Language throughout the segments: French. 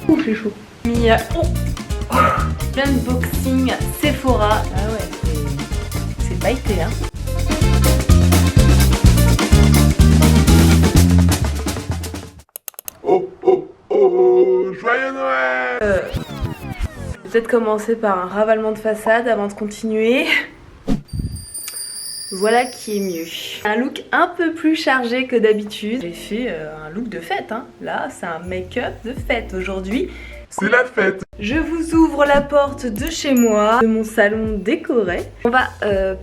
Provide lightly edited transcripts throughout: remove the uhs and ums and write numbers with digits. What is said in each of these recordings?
Ouh, c'est chaud. L'unboxing Sephora. Ah ouais, c'est pailleté, hein. Oh oh oh, joyeux Noël! Peut-être commencer par un ravalement de façade avant de continuer. Voilà qui est mieux. Un look un peu plus chargé que d'habitude. J'ai fait un look de fête, hein. Là, c'est un make-up de fête aujourd'hui. C'est la fête! Je vous ouvre la porte de chez moi, de mon salon décoré. On va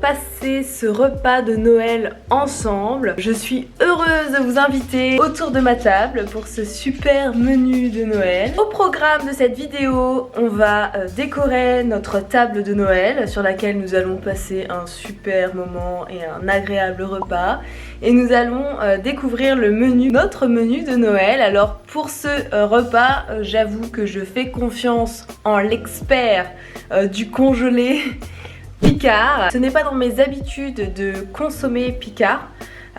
passer ce repas de Noël ensemble. Je suis heureuse de vous inviter autour de ma table pour ce super menu de Noël. Au programme de cette vidéo, on va décorer notre table de Noël sur laquelle nous allons passer un super moment et un agréable repas. Et nous allons découvrir le menu, notre menu de Noël. Alors pour ce repas, j'avoue que je fais confiance en l'expert du congelé Picard. Ce n'est pas dans mes habitudes de consommer Picard,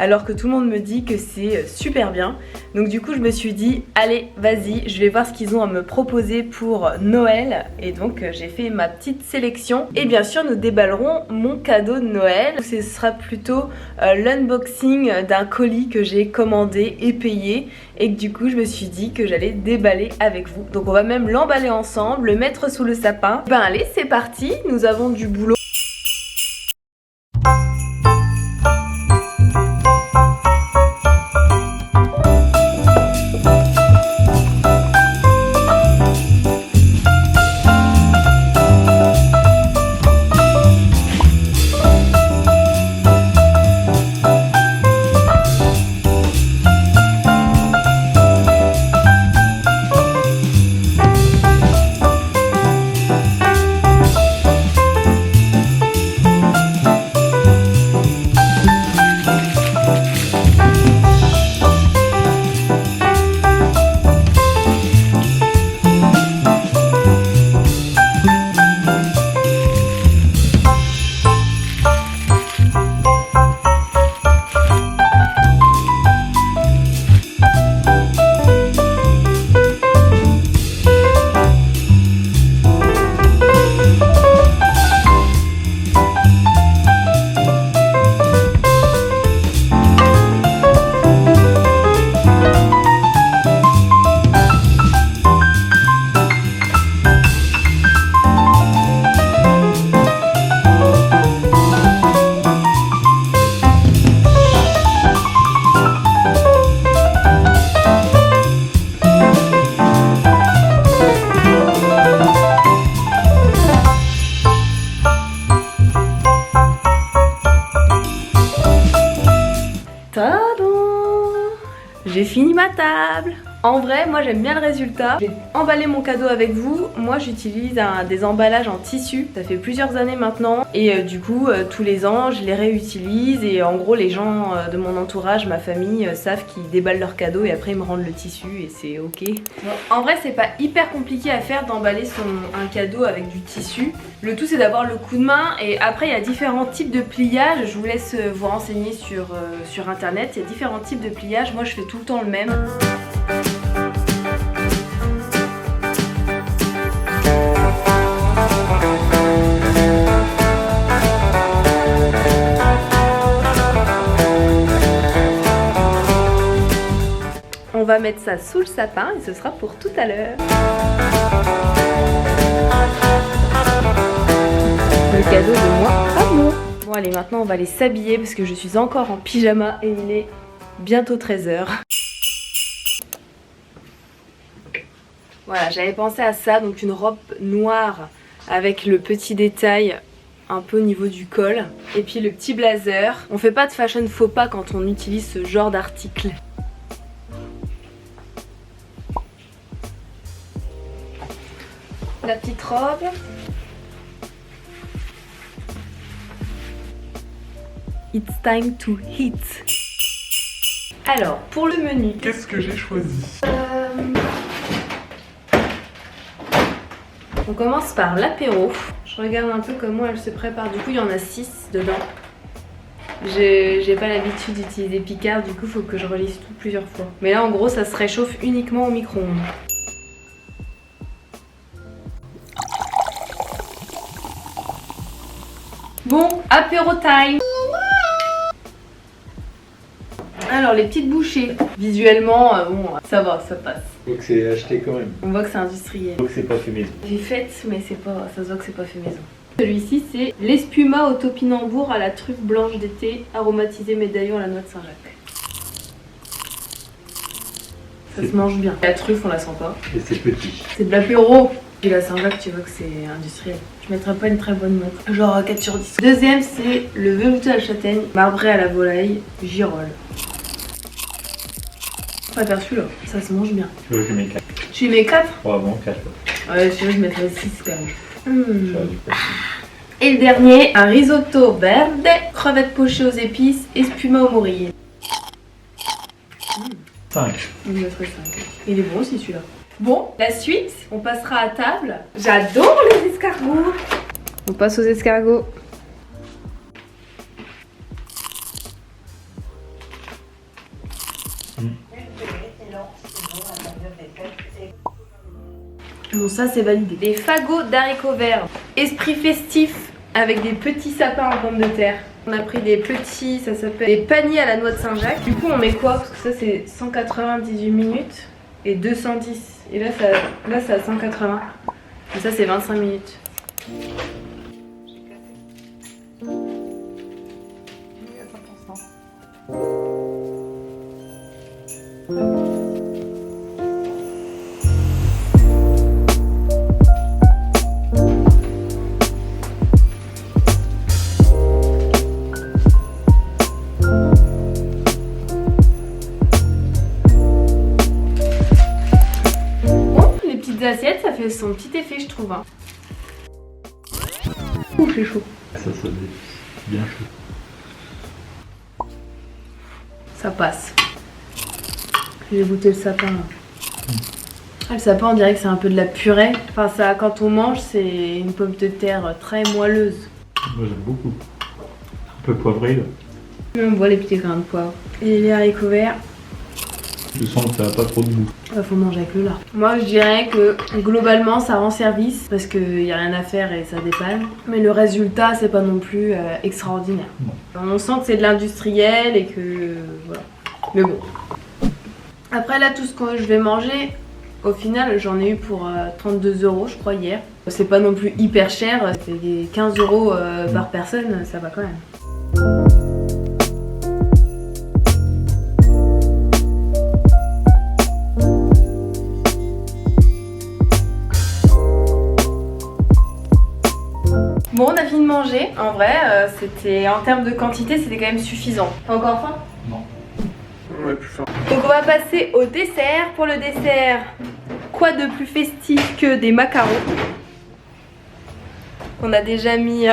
alors que tout le monde me dit que c'est super bien. Donc du coup je me suis dit allez vas-y, je vais voir ce qu'ils ont à me proposer pour Noël. Et donc j'ai fait ma petite sélection. Et bien sûr nous déballerons mon cadeau de Noël. Ce sera plutôt l'unboxing d'un colis que j'ai commandé et payé. Et que du coup je me suis dit que j'allais déballer avec vous. Donc on va même l'emballer ensemble, le mettre sous le sapin. Ben allez c'est parti, nous avons du boulot. J'ai fini ma table. En vrai, moi j'aime bien le résultat. J'ai emballé mon cadeau avec vous. Moi j'utilise des emballages en tissu. Ça fait plusieurs années maintenant. Et du coup, tous les ans, je les réutilise. Et en gros, les gens de mon entourage, ma famille, savent qu'ils déballent leurs cadeaux et après ils me rendent le tissu et c'est ok. Bon, en vrai, c'est pas hyper compliqué à faire d'emballer un cadeau avec du tissu. Le tout, c'est d'avoir le coup de main. Et après, il y a différents types de pliage. Je vous laisse vous renseigner sur internet. Il y a différents types de pliage. Moi, je fais tout le temps le même. On va mettre ça sous le sapin et ce sera pour tout à l'heure. Le cadeau de moi à moi. Bon allez, maintenant on va aller s'habiller parce que je suis encore en pyjama et il est bientôt 13 h. Voilà, j'avais pensé à ça, donc une robe noire avec le petit détail un peu au niveau du col. Et puis le petit blazer. On fait pas de fashion faux pas quand on utilise ce genre d'article. La petite robe. It's time to hit. Alors, pour le menu. Qu'est-ce que j'ai choisi? On commence par l'apéro. Je regarde un peu comment elle se prépare. Du coup, il y en a 6 dedans. J'ai pas l'habitude d'utiliser Picard, du coup, faut que je relise tout plusieurs fois. Mais là, en gros, ça se réchauffe uniquement au micro-ondes. Bon, apéro time. Alors, les petites bouchées. Visuellement, bon, ça va, ça passe. Faut que c'est acheté quand même. On voit que c'est industriel. Faut que c'est pas fait maison. J'ai fait, mais c'est pas, ça se voit que c'est pas fait maison. Celui-ci, c'est l'espuma au topinambour à la truffe blanche d'été, aromatisé médaillon à la noix de Saint-Jacques. Ça se mange bien. La truffe, on la sent pas. Et c'est petit. C'est de l'apéro. Puis la Saint-Jacques, tu vois que c'est industriel. Je mettrais pas une très bonne note. Genre 4 sur 10. Deuxième, c'est le velouté à la châtaigne, marbré à la volaille, girole. Pas perçu là, ça se mange bien. Tu veux que je mets 4? Tu mets 4? Probablement 4. Ouais, si je mettrais 6 quand même. J'aurais dû passer. Et le dernier, un risotto verde, crevettes pochées aux épices, espuma au morille. 5. Je mettrais 5. Il est bon aussi celui-là. Bon, la suite, on passera à table. J'adore les escargots. On passe aux escargots. Bon, ça c'est validé. Des fagots d'haricots verts. Esprit festif avec des petits sapins en pommes de terre. On a pris des petits, ça s'appelle des paniers à la noix de Saint-Jacques. Du coup, on met quoi? Parce que ça c'est 198 minutes et 210. Et là, c'est à 180. Et ça c'est 25 minutes. Assiettes, ça fait son petit effet, je trouve. Hein. Ouh, c'est chaud. Ça sonne bien chaud. Ça passe. J'ai goûté le sapin là. Ah, le sapin, on dirait que c'est un peu de la purée. Enfin, ça, quand on mange, c'est une pomme de terre très moelleuse. Moi j'aime beaucoup. Un peu poivré là. On voit les petits grains de poivre. Et les haricots verts. Je sens que ça n'a pas trop de goût. Faut manger avec le lard. Moi je dirais que globalement ça rend service parce qu'il n'y a rien à faire et ça dépanne. Mais le résultat c'est pas non plus extraordinaire. Non. On sent que c'est de l'industriel et que voilà. Mais bon. Après là tout ce que je vais manger, au final j'en ai eu pour 32 € je crois hier. C'est pas non plus hyper cher, c'est des 15 € par personne, ça va quand même. Bon, on a fini de manger. En vrai, c'était en termes de quantité, c'était quand même suffisant. T'as encore faim? Non. Ouais, plus faim. Donc on va passer au dessert. Pour le dessert, quoi de plus festif que des macarons? On a déjà mis...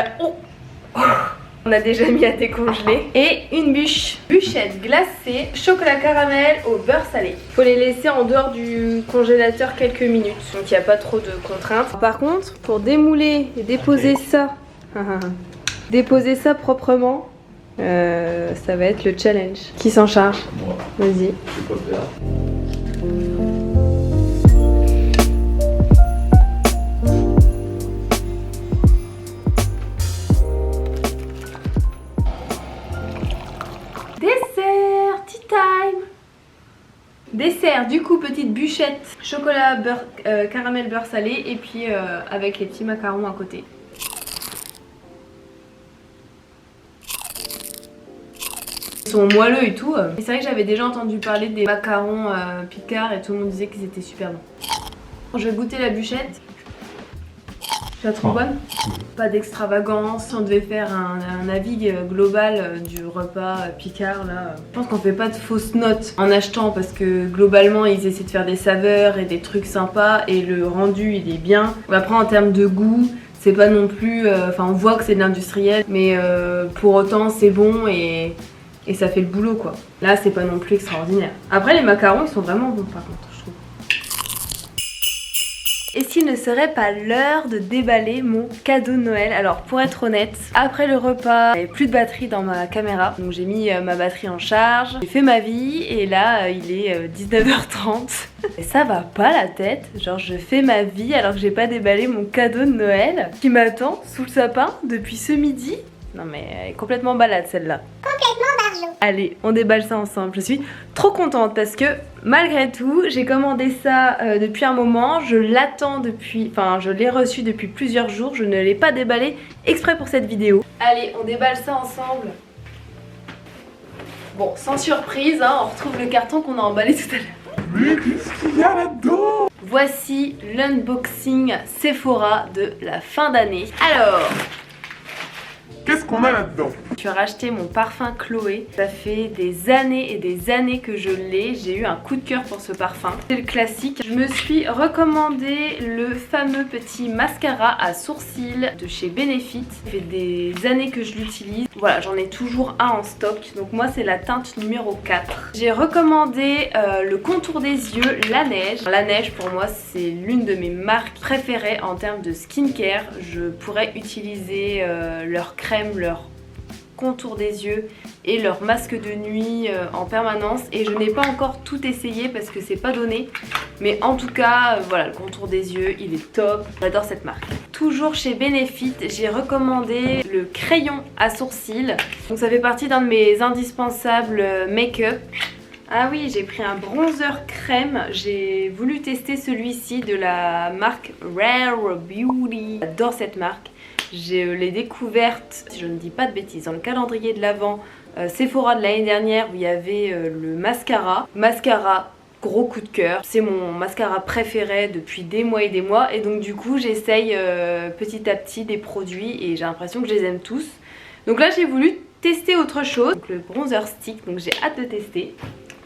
On a déjà mis à décongeler. Et une bûchette glacée, chocolat caramel au beurre salé. Faut les laisser en dehors du congélateur quelques minutes. Donc il n'y a pas trop de contraintes. Par contre, pour démouler et déposer ça... déposer ça proprement, ça va être le challenge. Qui s'en charge? Moi. Vas-y. Je peux pas faire. Dessert, tea time. Dessert, du coup petite bûchette, chocolat, beurre, caramel, beurre salé et puis avec les petits macarons à côté. Ils sont moelleux et tout. Et c'est vrai que j'avais déjà entendu parler des macarons Picard et tout le monde disait qu'ils étaient super bons. Je vais goûter la bûchette. Tu la trouves bonne? Pas d'extravagance. Si on devait faire un avis global du repas Picard là, je pense qu'on fait pas de fausses notes en achetant parce que globalement ils essaient de faire des saveurs et des trucs sympas et le rendu il est bien. Après en termes de goût, c'est pas non plus... Enfin on voit que c'est de l'industriel mais pour autant c'est bon et ça fait le boulot quoi. Là c'est pas non plus extraordinaire. Après les macarons ils sont vraiment bons par contre je trouve. Et s'il ne serait pas l'heure de déballer mon cadeau de Noël? Alors pour être honnête, après le repas, il n'y avait plus de batterie dans ma caméra, donc j'ai mis ma batterie en charge, j'ai fait ma vie et là il est 19h30. Et ça va pas la tête, genre je fais ma vie alors que j'ai pas déballé mon cadeau de Noël qui m'attend sous le sapin depuis ce midi. Non mais elle est complètement balade celle-là. Complètement barjo. Allez, on déballe ça ensemble. Je suis trop contente parce que malgré tout, j'ai commandé ça depuis un moment. Je l'attends depuis... Enfin, je l'ai reçu depuis plusieurs jours. Je ne l'ai pas déballé exprès pour cette vidéo. Allez, on déballe ça ensemble. Bon, sans surprise, hein, on retrouve le carton qu'on a emballé tout à l'heure. Mais qu'est-ce qu'il y a là-dedans? Voici l'unboxing Sephora de la fin d'année. Alors... Qu'est-ce qu'on a là-dedans? Je vais racheter mon parfum Chloé. Ça fait des années et des années que je l'ai. J'ai eu un coup de cœur pour ce parfum. C'est le classique. Je me suis recommandé le fameux petit mascara à sourcils de chez Benefit. Ça fait des années que je l'utilise. Voilà, j'en ai toujours un en stock. Donc moi c'est la teinte numéro 4. J'ai recommandé le contour des yeux, La Neige. La Neige pour moi c'est l'une de mes marques préférées en termes de skincare. Je pourrais utiliser leur crème, leur contour des yeux et leur masque de nuit en permanence, et je n'ai pas encore tout essayé parce que c'est pas donné, mais en tout cas voilà, le contour des yeux il est top, j'adore cette marque. Toujours chez Benefit, j'ai recommandé le crayon à sourcils, donc ça fait partie d'un de mes indispensables make-up. Ah oui, j'ai pris un bronzer crème, j'ai voulu tester celui-ci de la marque Rare Beauty, j'adore cette marque. Je l'ai découverte, si je ne dis pas de bêtises, dans le calendrier de l'Avent Sephora de l'année dernière où il y avait le mascara. Mascara, gros coup de cœur. C'est mon mascara préféré depuis des mois et donc du coup j'essaye petit à petit des produits et j'ai l'impression que je les aime tous. Donc là j'ai voulu tester autre chose, donc le bronzer stick, donc j'ai hâte de tester.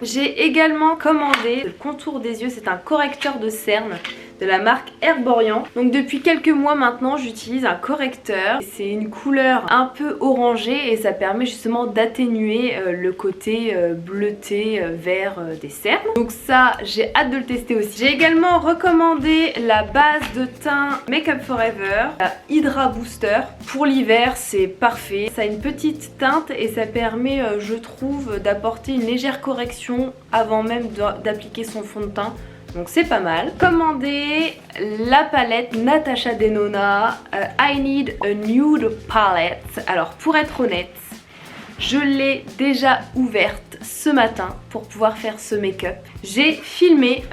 J'ai également commandé le contour des yeux, c'est un correcteur de cerne de la marque Herborian. Donc depuis quelques mois maintenant j'utilise un correcteur. C'est une couleur un peu orangée et ça permet justement d'atténuer le côté bleuté vert des cernes. Donc ça j'ai hâte de le tester aussi. J'ai également recommandé la base de teint Make Up Forever, la Hydra Booster. Pour l'hiver c'est parfait. Ça a une petite teinte et ça permet je trouve d'apporter une légère correction avant même d'appliquer son fond de teint. Donc c'est pas mal. Commandé la palette Natasha Denona I Need a Nude Palette. Alors pour être honnête, je l'ai déjà ouverte ce matin pour pouvoir faire ce make-up. J'ai filmé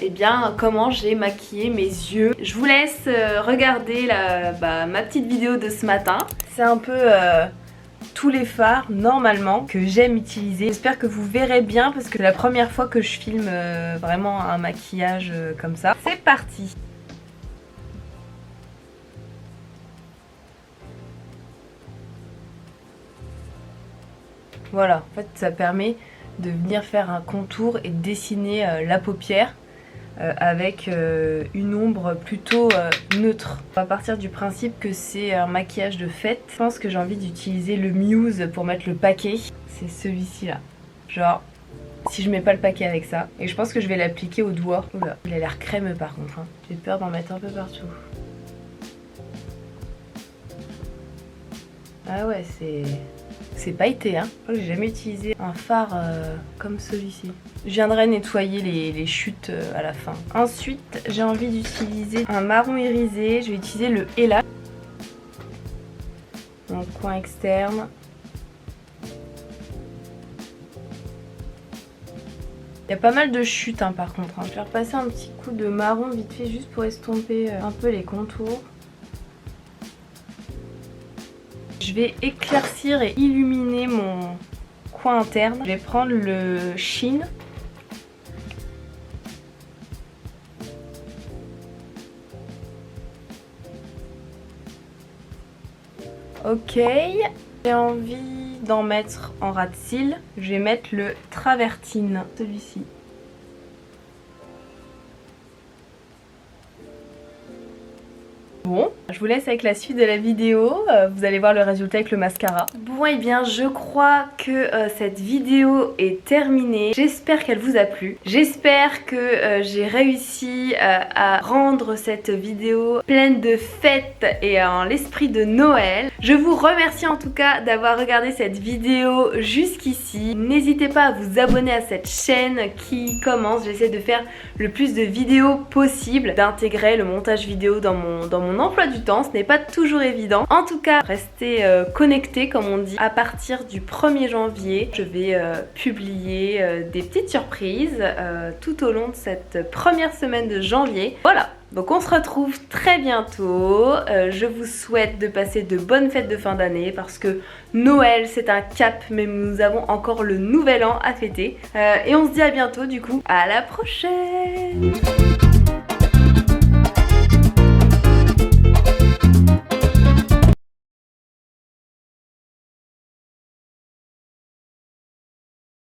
eh bien, comment j'ai maquillé mes yeux. Je vous laisse regarder ma petite vidéo de ce matin. C'est un peu... tous les fards normalement que j'aime utiliser. J'espère que vous verrez bien parce que c'est la première fois que je filme vraiment un maquillage comme ça. C'est parti! Voilà, en fait ça permet de venir faire un contour et de dessiner la paupière avec une ombre plutôt neutre. On va partir du principe que c'est un maquillage de fête. Je pense que j'ai envie d'utiliser le Muse pour mettre le paquet. C'est celui-ci là. Genre, si je mets pas le paquet avec ça. Et je pense que je vais l'appliquer au doigt. Oula, il a l'air crémeux par contre. Hein. J'ai peur d'en mettre un peu partout. Ah ouais, c'est pailleté, hein. J'ai jamais utilisé un fard comme celui-ci. Je viendrai nettoyer les chutes à la fin. Ensuite, j'ai envie d'utiliser un marron irisé. Je vais utiliser le Ella. Donc, coin externe. Il y a pas mal de chutes hein, par contre. Hein. Je vais repasser un petit coup de marron vite fait juste pour estomper un peu les contours. Je vais éclaircir et illuminer mon coin interne. Je vais prendre le Sheen. Ok, j'ai envie d'en mettre en ras de cils. Je vais mettre le Travertine, celui-ci. Bon, je vous laisse avec la suite de la vidéo, vous allez voir le résultat avec le mascara. Bon et bien je crois que cette vidéo est terminée, j'espère qu'elle vous a plu, j'espère que j'ai réussi à rendre cette vidéo pleine de fêtes et en l'esprit de Noël. Je vous remercie en tout cas d'avoir regardé cette vidéo jusqu'ici, n'hésitez pas à vous abonner à cette chaîne qui commence, j'essaie de faire le plus de vidéos possible, d'intégrer le montage vidéo dans mon emploi du temps, ce n'est pas toujours évident. En tout cas, restez connectés comme on dit. À partir du 1er janvier, je vais publier des petites surprises tout au long de cette première semaine de janvier. Voilà, donc on se retrouve très bientôt. Je vous souhaite de passer de bonnes fêtes de fin d'année parce que Noël c'est un cap, mais nous avons encore le nouvel an à fêter. Et on se dit à bientôt du coup. À la prochaine!